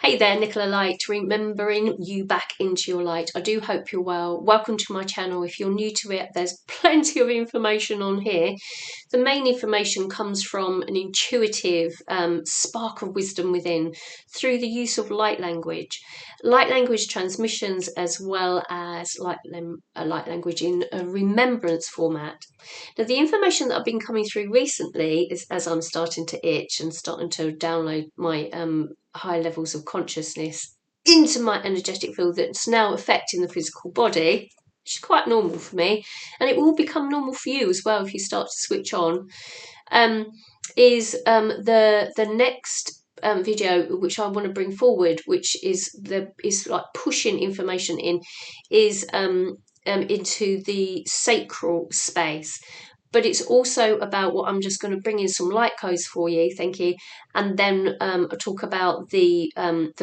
Hey there, Nicola Light, remembering you back into your light. I do hope you're well. Welcome to my channel. If you're new to it, there's plenty of information on here. The main information comes from an intuitive spark of wisdom within through the use of light language transmissions, as well as light language in a remembrance format. Now, the information that I've been coming through recently is, as I'm starting to itch and starting to download my high levels of consciousness into my energetic field that's now affecting the physical body, which is quite normal for me, and it will become normal for you as well if you start to switch on, is the next video which I want to bring forward, which is like pushing information in, is into the sacral space. But it's also about what I'm just going to bring in some light codes for you, thank you, and then I'll talk about the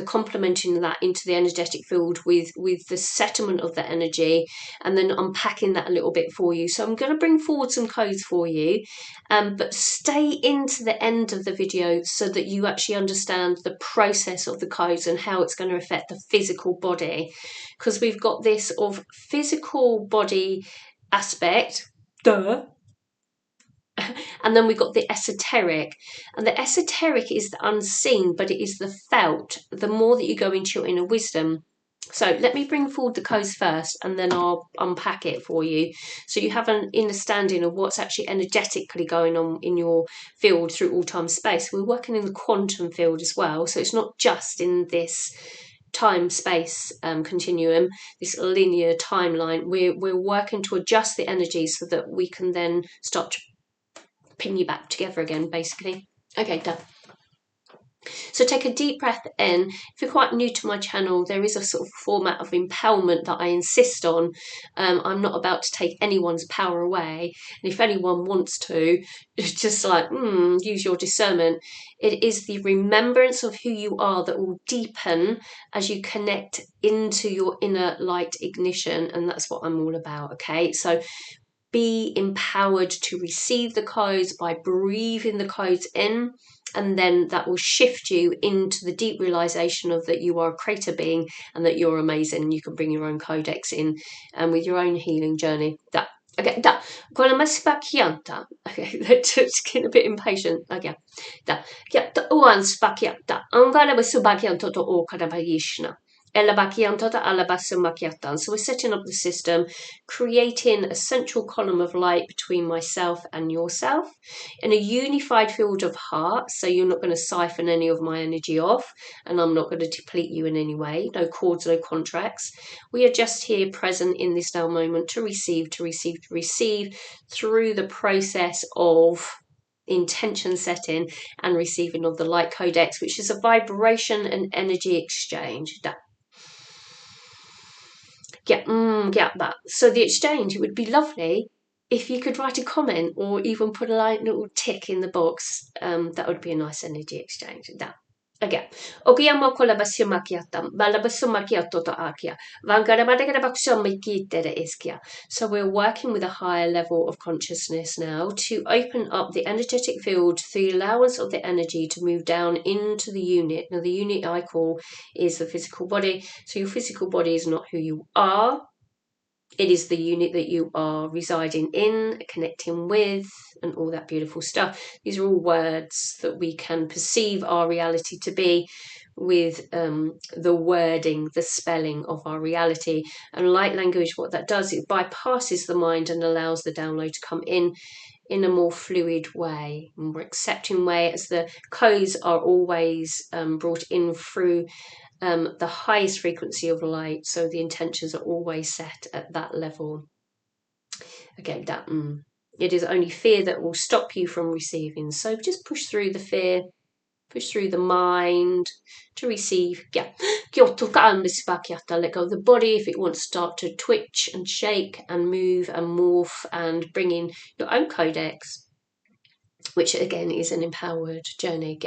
complementing that into the energetic field with the settlement of the energy, and then unpacking that a little bit for you. So I'm going to bring forward some codes for you, but stay into the end of the video so that you actually understand the process of the codes and how it's going to affect the physical body, because we've got this of physical body aspect, duh. And then we've got the esoteric, and the esoteric is the unseen, but it is the felt, the more that you go into your inner wisdom. So let me bring forward the codes first, and then I'll unpack it for you, so you have an understanding of what's actually energetically going on in your field through all time space. We're working in the quantum field as well, so it's not just in this time-space continuum, this linear timeline. We're working to adjust the energy so that we can then start to pin you back together again, basically. Okay, done. So take a deep breath in. If you're quite new to my channel, there is a sort of format of empowerment that I insist on. I'm not about to take anyone's power away, and if anyone wants to, just like use your discernment. It is the remembrance of who you are that will deepen as you connect into your inner light ignition, and that's what I'm all about. Okay, so be empowered to receive the codes by breathing the codes in, and then that will shift you into the deep realization of that you are a creator being and that you're amazing. You can bring your own codex in and with your own healing journey. That. Okay, da. Quella spacchiata. Okay, that's getting a bit impatient. Okay, da. Chiatta uan spacchiata. Anvara subacchianto to o kadavayishna. So we're setting up the system, creating a central column of light between myself and yourself in a unified field of heart. So you're not going to siphon any of my energy off, and I'm not going to deplete you in any way. No cords, no contracts. We are just here present in this now moment to receive through the process of intention setting and receiving of the light codex, which is a vibration and energy exchange. That. So the exchange, it would be lovely if you could write a comment or even put a little tick in the box. That would be a nice energy exchange. That. Again. So we're working with a higher level of consciousness now to open up the energetic field through the allowance of the energy to move down into the unit. Now, the unit I call is the physical body. So your physical body is not who you are. It is the unit that you are residing in, connecting with, and all that beautiful stuff. These are all words that we can perceive our reality to be with the wording, the spelling of our reality. And light language, what that does, it bypasses the mind and allows the download to come in a more fluid way, a more accepting way, as the codes are always brought in through the highest frequency of light, so the intentions are always set at that level. Okay, that it is only fear that will stop you from receiving. So just push through the fear, push through the mind to receive. Yeah, let go of the body if it wants to start to twitch and shake and move and morph, and bring in your own codex. which again is an empowered journey.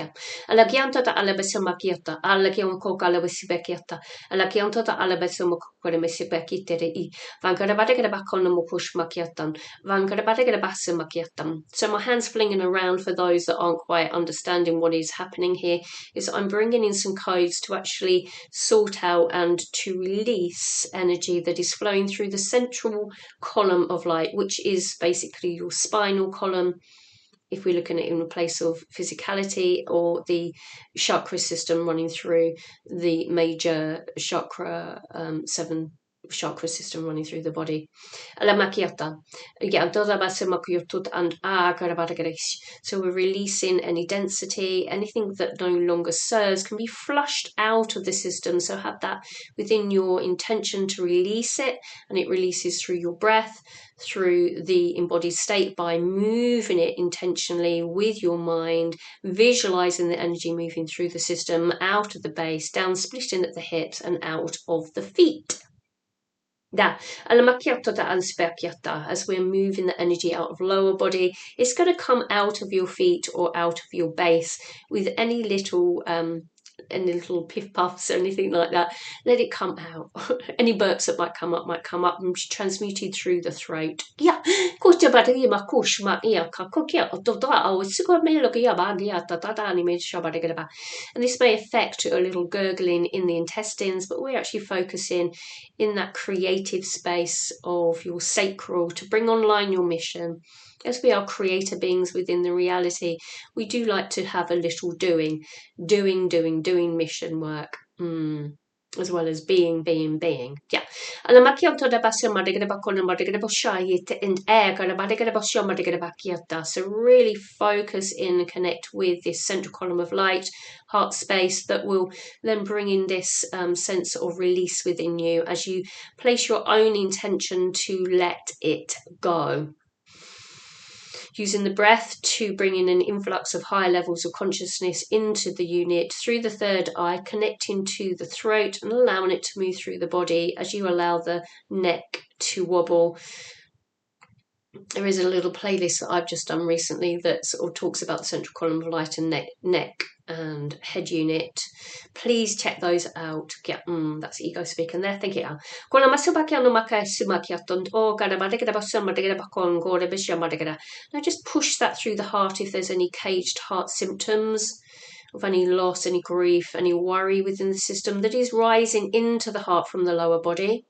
Alagiantota alabesamakiata, alagion alabesibekiata, alagiantota alabesamakoremisibekiteri, Vankarabadagadabakon Vankarabadagadabasamakiatam. So my hands flinging around for those that aren't quite understanding what is happening here is I'm bringing in some codes to actually sort out and to release energy that is flowing through the central column of light, which is basically your spinal column, if we're looking at it in a place of physicality, or the chakra system running through the major chakra, 7 chakra system running through the body. So we're releasing any density, anything that no longer serves can be flushed out of the system. So have that within your intention to release it, and it releases through your breath, through the embodied state, by moving it intentionally with your mind, visualizing the energy moving through the system, out of the base, down, splitting at the hips, and out of the feet. As we're moving the energy out of lower body, it's going to come out of your feet or out of your base with any little piff puffs or anything like that. Let it come out. Any burps that might come up and be transmuted through the throat. And this may affect a little gurgling in the intestines, but we're actually focusing in that creative space of your sacral to bring online your mission. As we are creator beings within the reality, we do like to have a little doing mission work. As well as being. Yeah. So really focus in and connect with this central column of light, heart space, that will then bring in this sense of release within you as you place your own intention to let it go. Using the breath to bring in an influx of higher levels of consciousness into the unit through the third eye, connecting to the throat and allowing it to move through the body as you allow the neck to wobble. There is a little playlist that I've just done recently that sort of talks about the central column of light and neck and head unit. Please check those out. Yeah, that's ego speaking there. Thank you. Now just push that through the heart if there's any caged heart symptoms of any loss, any grief, any worry within the system that is rising into the heart from the lower body.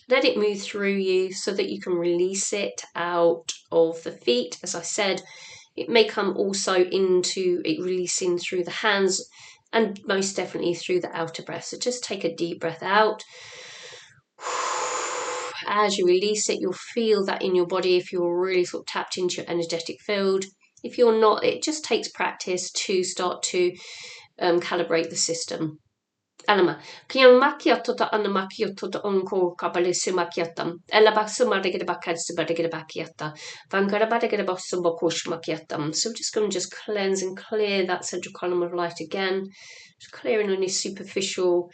Let it move through you so that you can release it out of the feet. As I said, it may come also into it releasing through the hands and most definitely through the outer breath. So just take a deep breath out. As you release it, you'll feel that in your body if you're really sort of tapped into your energetic field. If you're not, it just takes practice to start to calibrate the system. Alama, kian makiatota anamakiotota onko kabalisimakiatam, elabasumarigabakadsibarigabakata, vangarabadagabasumakoshmakiatam. So we're just going to just cleanse and clear that central column of light again, just clearing any superficial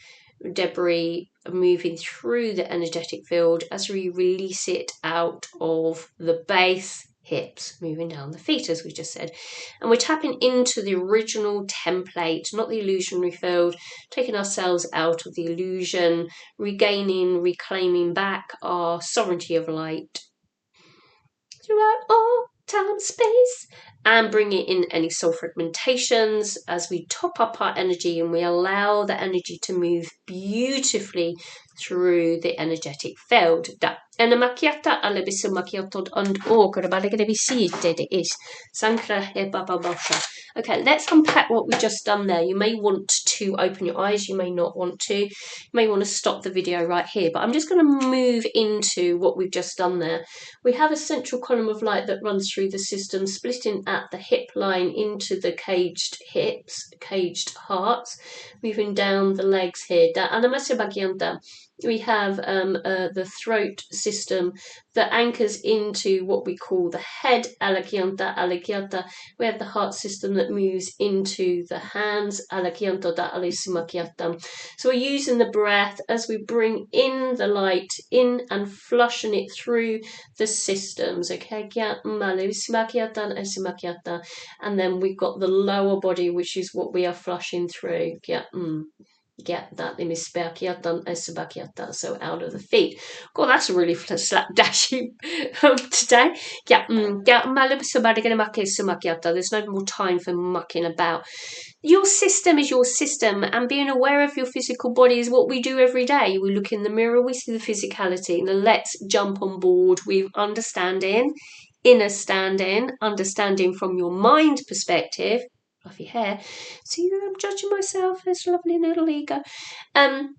debris moving through the energetic field as we release it out of the base, hips, moving down the feet, as we just said. And we're tapping into the original template, not the illusionary field, taking ourselves out of the illusion, reclaiming back our sovereignty of light throughout all time, space, and bringing in any soul fragmentations as we top up our energy and we allow the energy to move beautifully through the energetic field. Okay, let's unpack what we've just done there. You may want to open your eyes, you may not want to. You may want to stop the video right here, but I'm just going to move into what we've just done there. We have a central column of light that runs through the system, splitting at the hip line into the caged hips, caged hearts, moving down the legs here. we have the throat system that anchors into what we call the head, alakyanta, alakyata. We have the heart system that moves into the hands, alakyanto da alisimakyata. So we're using the breath as we bring in the light in and flushing it through the systems. Okay, and then we've got the lower body, which is what we are flushing through. Get that so out of the feet. God, that's a really slapdashy today. There's no more time for mucking about. Your system is your system, and being aware of your physical body is what we do every day. We look in the mirror, we see the physicality. Now let's jump on board with understanding, inner standing, understanding from your mind perspective. Fluffy hair. See that I'm judging myself, this lovely little ego. And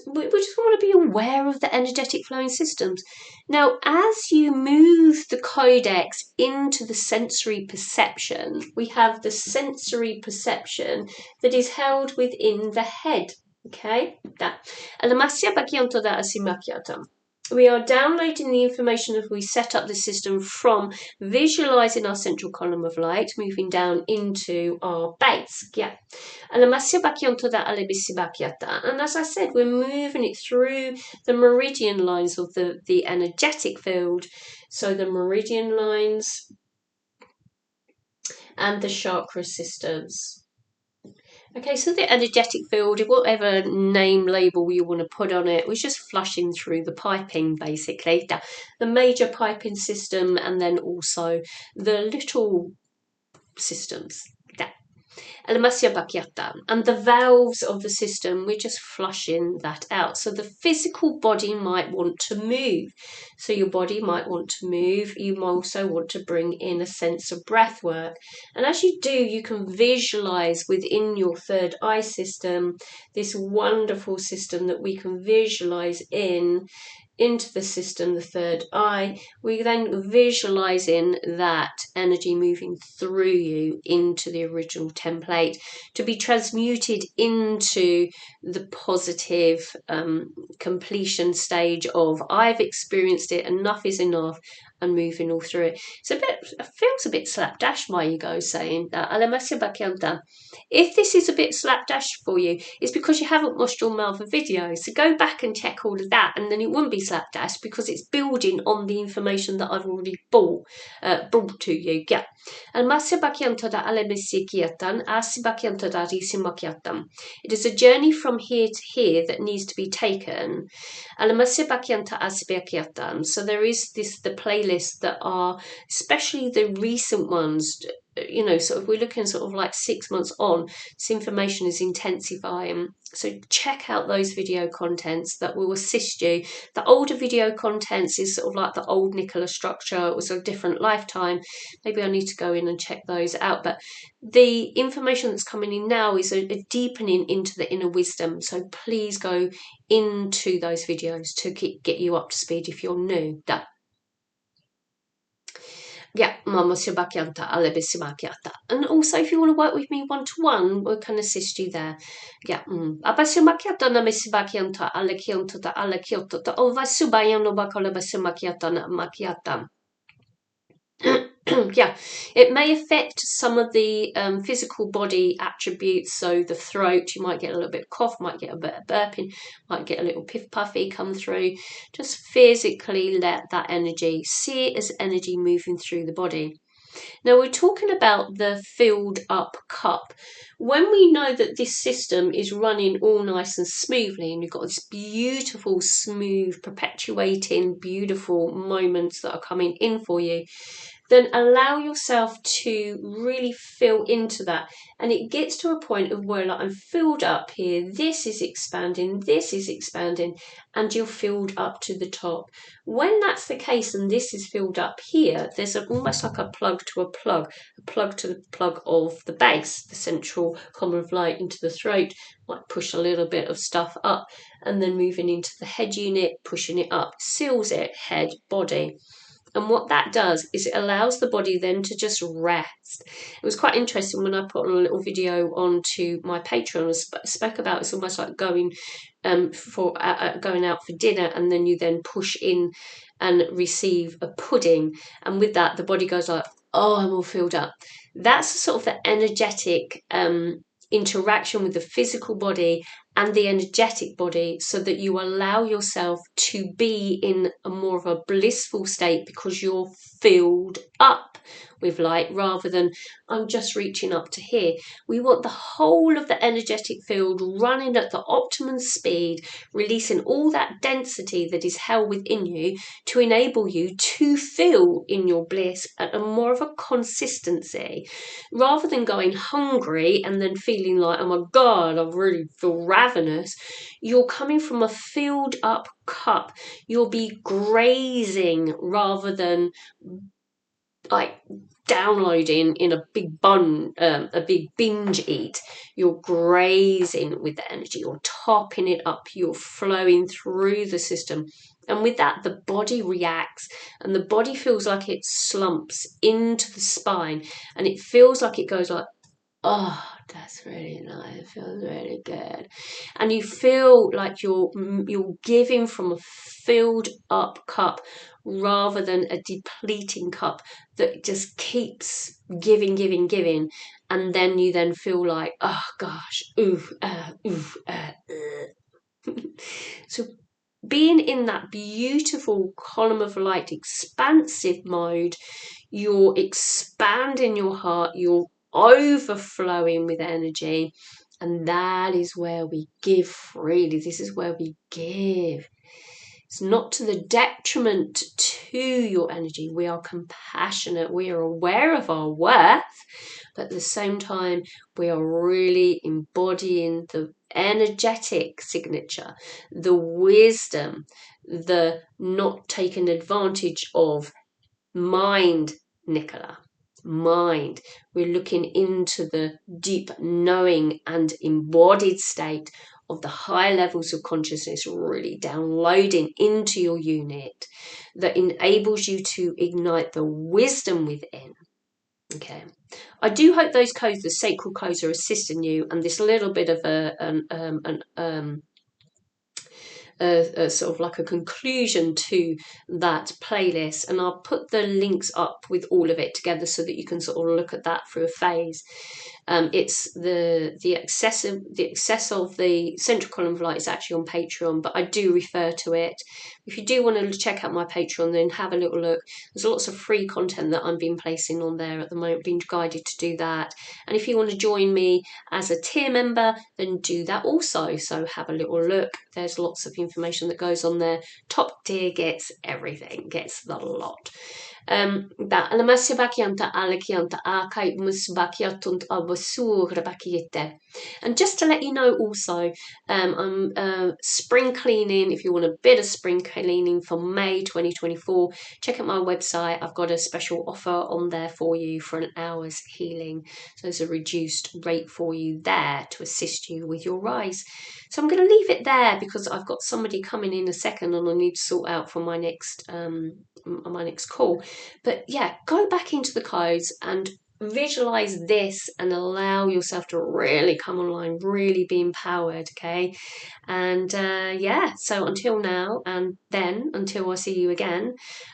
we just want to be aware of the energetic flowing systems. Now, as you move the codex into the sensory perception, we have the sensory perception that is held within the head. Okay? That. We are downloading the information as we set up the system from visualizing our central column of light, moving down into our base. Yeah. And as I said, we're moving it through the meridian lines of the energetic field. So the meridian lines and the chakra systems. Okay, so the energetic field, whatever name label you want to put on it, was just flushing through the piping, basically. The major piping system and then also the little systems. And the valves of the system, we're just flushing that out. So the physical body might want to move. So your body might want to move. You also want to bring in a sense of breath work. And as you do, you can visualize within your third eye system, this wonderful system that we can visualize into the system, the third eye. We then visualizing that energy moving through you into the original template to be transmuted into the positive completion stage of I've experienced it, enough is enough, and moving all through it. It feels a bit slapdash, my ego saying that. If this is a bit slapdash for you, it's because you haven't watched all my other videos. So go back and check all of that, and then it wouldn't be slapdash because it's building on the information that I've already brought to you. Yeah. It is a journey from here to here that needs to be taken. So there is the playlist that are, especially the recent ones, you know, sort of we're looking sort of like 6 months on, this information is intensifying. So check out those video contents that will assist you. The older video contents is sort of like the old Nicola structure. It was a different lifetime. Maybe I need to go in and check those out. But the information that's coming in now is a deepening into the inner wisdom. So please go into those videos to get you up to speed if you're new. Yeah, and also if you want to work with me one-to-one, we can assist you there. Yeah. Yeah, it may affect some of the physical body attributes. So the throat, you might get a little bit of cough, might get a bit of burping, might get a little piff puffy come through. Just physically let that energy, see it as energy moving through the body. Now we're talking about the filled up cup. When we know that this system is running all nice and smoothly, and you've got this beautiful, smooth, perpetuating, beautiful moments that are coming in for you, then allow yourself to really fill into that. And it gets to a point of where, like, I'm filled up here, this is expanding, and you're filled up to the top. When that's the case and this is filled up here, there's almost like a plug to a plug to the plug of the base, the central column of light into the throat, might push a little bit of stuff up, and then moving into the head unit, pushing it up, seals it, head, body. And what that does is it allows the body then to just rest. It was quite interesting when I put on a little video onto my Patreon. I spoke about it's almost like going going out for dinner, and then you then push in and receive a pudding, and with that the body goes like, oh, I'm all filled up. That's sort of the energetic interaction with the physical body and the energetic body, so that you allow yourself to be in a more of a blissful state because you're filled up with light, rather than I'm just reaching up to here. We want the whole of the energetic field running at the optimum speed, releasing all that density that is held within you to enable you to feel in your bliss at a more of a consistency, rather than going hungry and then feeling like, oh my God, I really feel ravenous. You're coming from a filled up cup. You'll be grazing rather than like downloading in a big a big binge eat. You're grazing with the energy, you're topping it up, you're flowing through the system. And with that, the body reacts, and the body feels like it slumps into the spine, and it feels like it goes like, oh, that's really nice. It feels really good. And you feel like you're giving from a filled up cup rather than a depleting cup that just keeps giving. And then you then feel like, oh gosh, So being in that beautiful column of light, expansive mode, you're expanding your heart, you're overflowing with energy, and that is where we give freely. This is where we give. It's not to the detriment to your energy. We are compassionate, we are aware of our worth, but at the same time we are really embodying the energetic signature, the wisdom, the not taking advantage of mind, Nicola. Mind. We're looking into the deep knowing and embodied state of the high levels of consciousness, really downloading into your unit, that enables you to ignite the wisdom within. Okay, I do hope those codes, the sacral codes, are assisting you, and this little bit of a sort of like a conclusion to that playlist, and I'll put the links up with all of it together so that you can sort of look at that through a phase. It's the excess of the central column of light is actually on Patreon, but I do refer to it. If you do want to check out my Patreon, then have a little look. There's lots of free content that I'm being placing on there at the moment, being guided to do that. And if you want to join me as a tier member, then do that also. So have a little look. There's lots of information that goes on there. Top tier gets everything, gets the lot. Da alamasyabakianta alakianta akai musbakiatunt abasur bakiyete. And just to let you know also, I'm spring cleaning. If you want a bit of spring cleaning for May 2024, check out my website. I've got a special offer on there for you for an hour's healing. So there's a reduced rate for you there to assist you with your rise. So I'm going to leave it there because I've got somebody coming in a second and I need to sort out for my next call. But yeah, go back into the codes and visualize this and allow yourself to really come online, really be empowered. Okay, and yeah, so until now, and then until I see you again,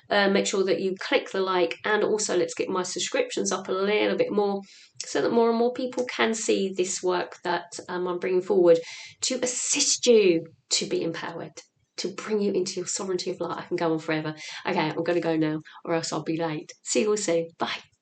make sure that you click the like, and also let's get my subscriptions up a little bit more so that more and more people can see this work that I'm bringing forward to assist you to be empowered, to bring you into your sovereignty of light. I can go on forever. Okay, I'm going to go now or else I'll be late. See you all soon. Bye.